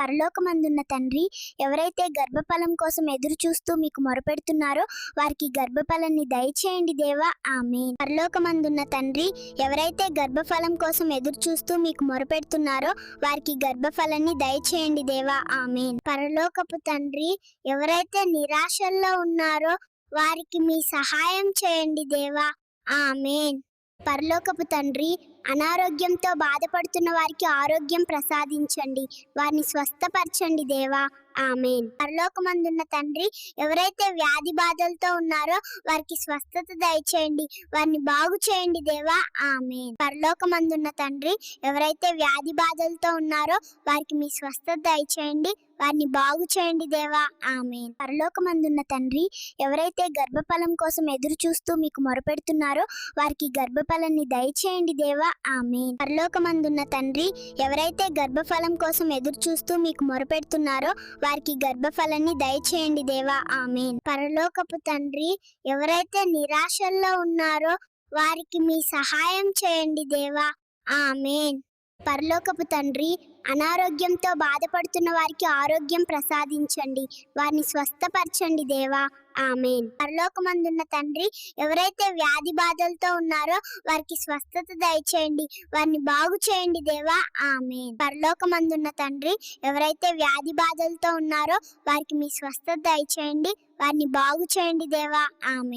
పరలోకమందున్న తండ్రి, ఎవరైతే గర్భఫలం కోసం ఎదురు చూస్తూ మీకు మొరపెడుతున్నారో వారికి గర్భఫలాన్ని దయచేయండి దేవా. ఆమేన్. పరలోకమందున్న తండ్రి, ఎవరైతే గర్భఫలం కోసం ఎదురు చూస్తూ మీకు మొరపెడుతున్నారో వారికి గర్భఫలాన్ని దయచేయండి దేవా. ఆమేన్. పరలోకపు తండ్రి, ఎవరైతే నిరాశల్లో ఉన్నారో వారికి మీ సహాయం చేయండి దేవా. ఆమేన్. పరలోకపు తండ్రి, అనారోగ్యంతో బాధపడుతున్న వారికి ఆరోగ్యం ప్రసాదించండి, వారిని స్వస్థపరచండి దేవా. ఆమేన్. పరలోకమందున్న తండ్రి, ఎవరైతే వ్యాధి బాధలతో ఉన్నారో వారికి స్వస్థత దయచేయండి, వారిని బాగు చేయండి దేవా. ఆమేన్. పరలోకమందున్న తండ్రి, ఎవరైతే వ్యాధి బాధలతో ఉన్నారో వారికి మీ స్వస్థత దయచేయండి, వారిని బాగు చేయండి దేవా. ఆమేన్. పరలోకమందున్న తండ్రి, ఎవరైతే గర్భఫలం కోసం ఎదురు చూస్తూ మీకు మొరపెడుతున్నారో వారికి గర్భఫలాన్ని దయచేయండి దేవా. ఆమేన్. పరలోకమందున్న తండ్రి, ఎవరైతే గర్భఫలం కోసం ఎదురు చూస్తూ మీకు మొరపెడుతున్నారో వారికి గర్భఫలాన్ని దయచేయండి దేవా. ఆమేన్. పరలోకపు తండ్రి, ఎవరైతే నిరాశల్లో ఉన్నారో వారికి మీ సహాయం చేయండి దేవా. ఆమేన్. పరలోకపు తండ్రి, అనారోగ్యంతో బాధపడుతున్న వారికి ఆరోగ్యం ప్రసాదించండి, వారిని స్వస్థపరచండి దేవా. ఆమేన్. పరలోకమందున్న తండ్రి, ఎవరైతే వ్యాధి బాధలతో ఉన్నారో వారికి స్వస్థత దయచేయండి, వారిని బాగు చేయండి దేవా. ఆమేన్. పరలోకమందున్న తండ్రి, ఎవరైతే వ్యాధి బాధలతో ఉన్నారో వారికి మీ స్వస్థత దయచేయండి, వారిని బాగు చేయండి దేవా. ఆమేన్.